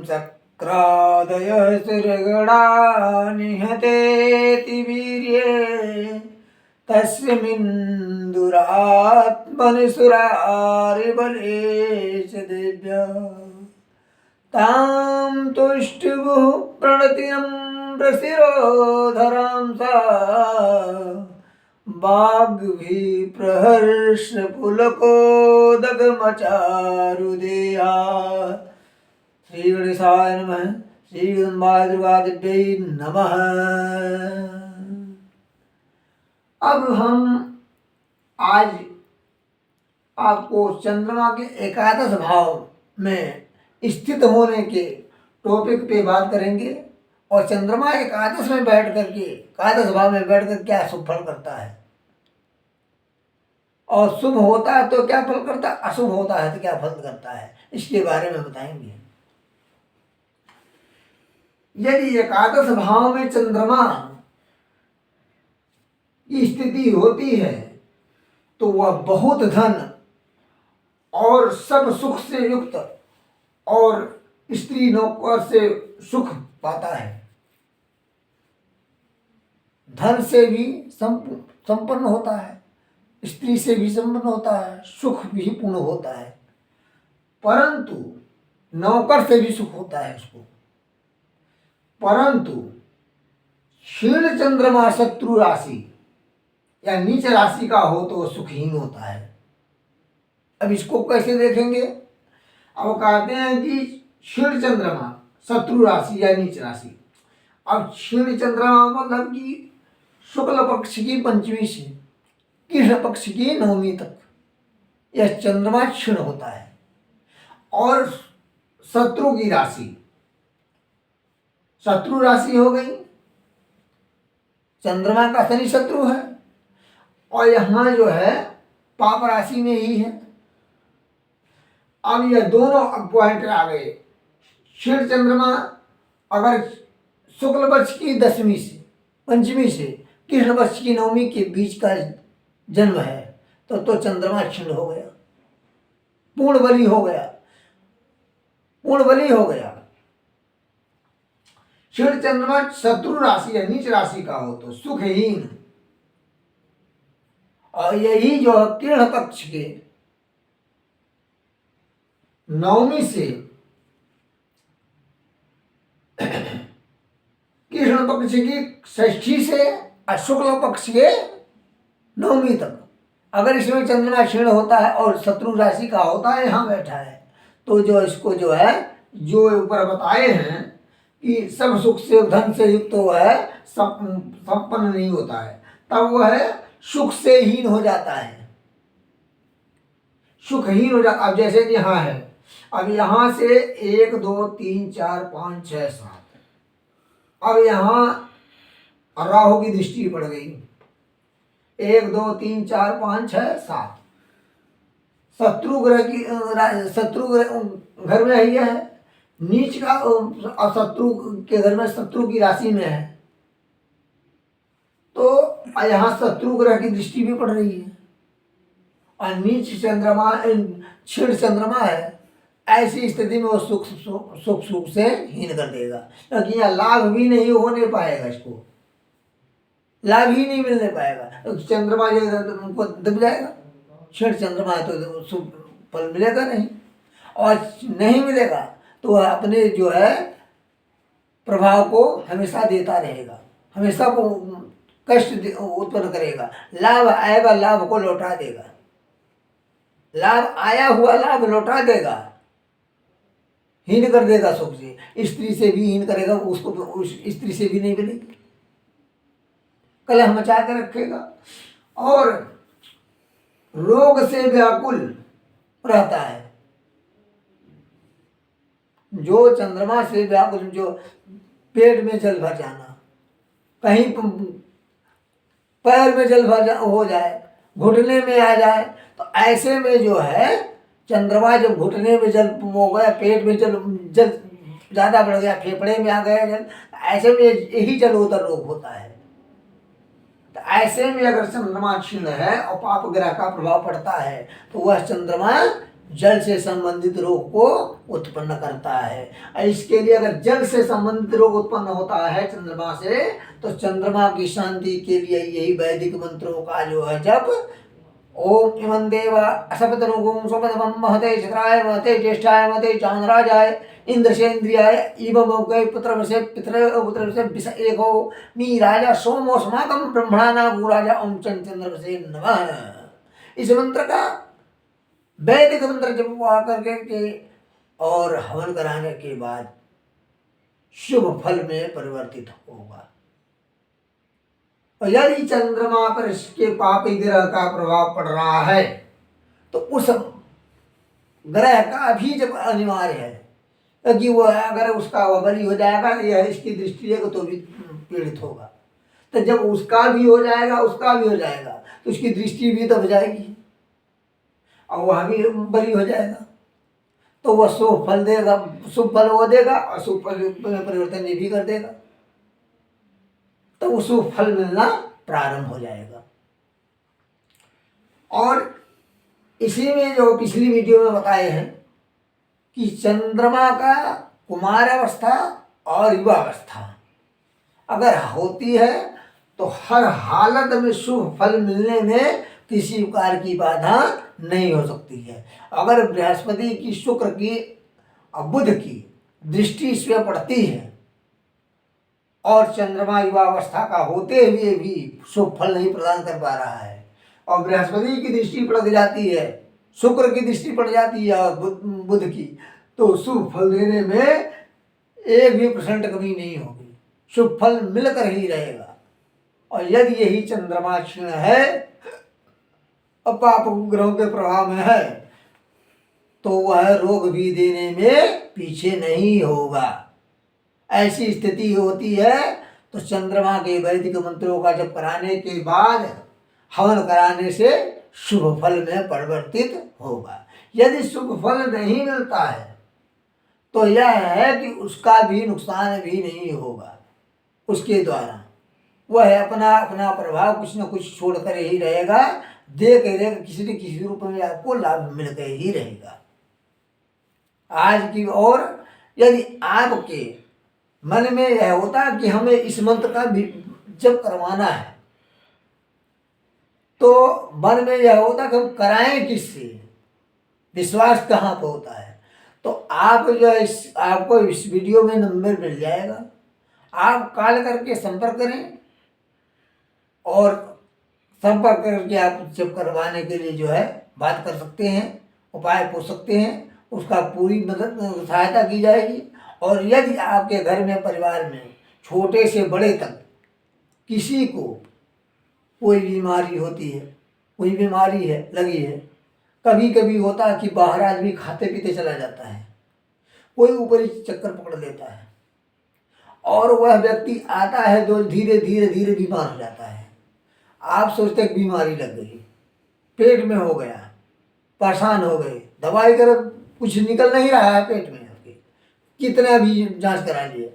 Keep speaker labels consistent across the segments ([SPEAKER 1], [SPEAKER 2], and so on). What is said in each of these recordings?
[SPEAKER 1] शक्रादयः सुरगणा निहतेति वीर्ये तस्मिन्दुरात्मनि सुरारिबलेश देव्यः तां तुष्टुवुः प्रणतिनम्रशिरोधरां सा वाग्भिः प्रहर्षपुलकोदकमचारुदेहा। श्री गणेशाय नमः। श्री जगदम्बाय दुर्गादेव्यै नमः। अब हम आज आपको चंद्रमा के एकादश भाव में स्थित होने के टॉपिक पे बात करेंगे और चंद्रमा एकादश में बैठ करके एकादश भाव में बैठ कर क्या शुभ फल करता है और शुभ होता है तो क्या फल करता है, अशुभ होता है तो क्या फल करता है, इसके बारे में बताएंगे। यदि एकादश भाव में चंद्रमा की स्थिति होती है तो वह बहुत धन और सब सुख से युक्त और स्त्री नौकर से सुख पाता है, धन से भी संपन्न होता है, स्त्री से भी संपन्न होता है, सुख भी पूर्ण होता है, परंतु नौकर से भी सुख होता है उसको। परंतु क्षीण चंद्रमा शत्रु राशि या नीच राशि का हो तो सुखहीन होता है। अब इसको कैसे देखेंगे? अब कहते हैं कि क्षीण चंद्रमा शत्रु राशि या नीच राशि। अब क्षीण चंद्रमा मतलब कि शुक्ल पक्ष की पंचमी से कृष्ण पक्ष की नवमी तक यह चंद्रमा क्षीण होता है। और शत्रु की राशि, शत्रु राशि हो गई, चंद्रमा का शनि शत्रु है और यहाँ जो है पाप राशि में ही है। अब यह दोनों पॉइंट आ गए। क्षीण चंद्रमा अगर शुक्ल पक्ष की दशमी से पंचमी से कृष्ण पक्ष की नवमी के बीच का जन्म है तो चंद्रमा क्षीण हो गया, पूर्ण बली हो गया, पूर्ण बली हो गया। क्षीण चंद्रमा शत्रु राशि या नीच राशि का हो तो सुखहीन, और यही जो कृष्ण पक्ष के नवमी से कृष्ण पक्ष की षष्ठी से और शुक्ल पक्ष के नवमी तक अगर इसमें चंद्रमा क्षीण होता है और शत्रु राशि का होता है, यहाँ बैठा है, तो जो इसको जो है जो ऊपर बताए हैं कि सब सुख से धन से युक्त तो है संपन्न नहीं होता है, तब वह सुख से हीन हो जाता है, सुखहीन हो जाता। अब जैसे कि यहाँ है, अब यहाँ से 1 2 3 4 5 6 7, अब यहाँ राहु की दृष्टि पड़ गई, 1 2 3 4 5 6 7, शत्रु ग्रह की शत्रु घर में ही है, नीच का और शत्रु के घर में शत्रु की राशि में है, तो यहाँ शत्रु ग्रह की दृष्टि भी पड़ रही है और नीच चंद्रमा क्षीण चंद्रमा है। ऐसी स्थिति में वो सुख से हीन कर देगा, क्योंकि यहाँ लाभ भी नहीं होने पाएगा, इसको लाभ ही नहीं मिलने पाएगा। तो चंद्रमा जो उनको दब जाएगा, क्षीण चंद्रमा है तो शुभ फल मिलेगा नहीं, और नहीं मिलेगा तो वह अपने जो है प्रभाव को हमेशा देता रहेगा, हमेशा को कष्ट उत्पन्न करेगा। लाभ आएगा, लाभ को लौटा देगा, लाभ आया हुआ लाभ लौटा देगा, हीन कर देगा सुख से। स्त्री से भी हीन करेगा, उसको उस स्त्री से भी नहीं मिलेगी, कलह मचा कर रखेगा और रोग से व्याकुल रहता है। जो चंद्रमा से व्याकुल, जो पेट में जल भर जाना, कहीं पैर में जल भर हो जाए, घुटने में आ जाए, तो ऐसे में जो है चंद्रमा जब घुटने में जल हो गया, पेट में जल ज़्यादा बढ़ गया, फेफड़े में आ गया जल, ऐसे में यही जलोदर रोग होता है। तो ऐसे में अगर चंद्रमा क्षीण है और पाप ग्रह का प्रभाव पड़ता है तो वह चंद्रमा जल से संबंधित रोग को उत्पन्न करता है। इसके लिए अगर जल से संबंधित रोग उत्पन्न होता है चंद्रमा से, तो चंद्रमा की शांति के लिए यही वैदिक मंत्रों का जो है जब ओम इमं देव असपतनुगुं स्वपदमं महते चक्राय महते ज्येष्ठाय महते चांद्राजाय इंद्रसेन्द्रियाय इवमौके पुत्रवसे पुत्रवसे विष एको नीराजा सोमोस्माकं ब्रह्मणा गुराजा ओम चंद्रवसे नमः। इस मंत्र का वैदिक मंत्र जब हुआ करके के और हवन कराने के बाद शुभ फल में परिवर्तित होगा। और यदि चंद्रमा पर इसके पापी ग्रह का प्रभाव पड़ रहा है तो उस ग्रह का भी जब अनिवार्य है, क्योंकि वो अगर उसका वह बलि हो जाएगा या इसकी दृष्टि है तो भी पीड़ित होगा। तो जब उसका भी हो जाएगा उसका भी हो जाएगा तो उसकी दृष्टि भी दब जाएगी और वह भी बलि हो जाएगा, तो वह शुभ फल देगा, शुभ फल वो देगा और शुभ फल में परिवर्तन ये भी कर देगा, तो वो शुभ फल मिलना प्रारंभ हो जाएगा। और इसी में जो पिछली वीडियो में बताए हैं कि चंद्रमा का कुमार अवस्था और युवा अवस्था अगर होती है तो हर हालत में शुभ फल मिलने में किसी प्रकार की बाधा नहीं हो सकती है। अगर बृहस्पति की, शुक्र की और बुध की दृष्टि इस पे पड़ती है और चंद्रमा युवा अवस्था का होते हुए भी शुभ फल नहीं प्रदान कर पा रहा है और बृहस्पति की दृष्टि पड़ जाती है, शुक्र की दृष्टि पड़ जाती है और बुध की, तो शुभ फल देने में 1% कमी नहीं होगी, शुभ फल मिलकर ही रहेगा। और यदि यही चंद्रमा क्षीण है और पाप ग्रहों के प्रभाव में है तो वह रोग भी देने में पीछे नहीं होगा। ऐसी स्थिति होती है तो चंद्रमा के वैदिक मंत्रों का जब कराने के बाद हवन कराने से शुभ फल में परिवर्तित होगा। यदि शुभ फल नहीं मिलता है तो यह है कि उसका भी नुकसान भी नहीं होगा, उसके द्वारा वह अपना अपना प्रभाव कुछ न कुछ छोड़कर ही रहेगा, दे के रहेगा, किसी न किसी रूप में आपको लाभ मिलकर ही रहेगा। आज की और यदि आपके मन में यह होता कि हमें इस मंत्र का जप करवाना है तो मन में यह होता कि हम कराएं किससे, विश्वास कहाँ पर होता है, तो आप जो आपको इस वीडियो में नंबर मिल जाएगा, आप कॉल करके संपर्क करें और संपर्क करके आप जब करवाने के लिए जो है बात कर सकते हैं, उपाय पूछ सकते हैं, उसका पूरी मदद सहायता की जाएगी। और यदि आपके घर में परिवार में छोटे से बड़े तक किसी को कोई बीमारी होती है, कोई बीमारी है लगी है, कभी कभी होता है कि बाहर आदमी खाते पीते चला जाता है, कोई ऊपरी चक्कर पकड़ लेता है और वह व्यक्ति आता है जो धीरे धीरे धीरे बीमार हो जाता है। आप सोचते हैं बीमारी लग गई, पेट में हो गया, परेशान हो गए, दवाई करो कुछ निकल नहीं रहा है पेट में, आपके कितना भी जांच करा लिए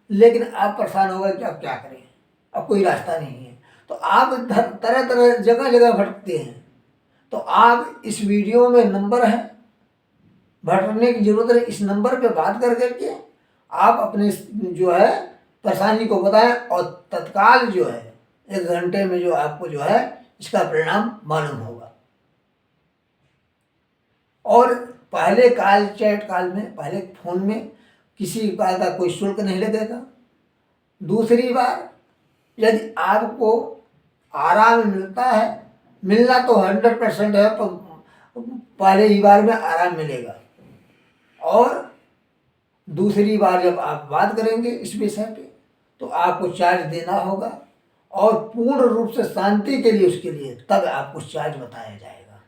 [SPEAKER 1] लेकिन आप परेशान हो गए कि अब क्या करें, अब कोई रास्ता नहीं है। तो आप तरह तरह जगह जगह भटकते हैं, तो आप इस वीडियो में नंबर है, भटकने की जरूरत है, इस नंबर पे बात कर करके आप अपने जो है परेशानी को बताएं और तत्काल जो है 1 घंटे में जो आपको जो है इसका परिणाम मालूम होगा। और पहले कॉल, चैट कॉल में, पहले फोन में किसी प्रकार का कोई शुल्क नहीं लगेगा। दूसरी बार यदि आपको आराम मिलता है, मिलना तो 100% है, तो पहले ही बार में आराम मिलेगा। और दूसरी बार जब आप बात करेंगे इस विषय पे तो आपको चार्ज देना होगा और पूर्ण रूप से शांति के लिए उसके लिए तब आपको चार्ज बताया जाएगा।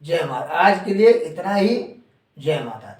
[SPEAKER 1] जय माता। आज के लिए इतना ही। जय माता।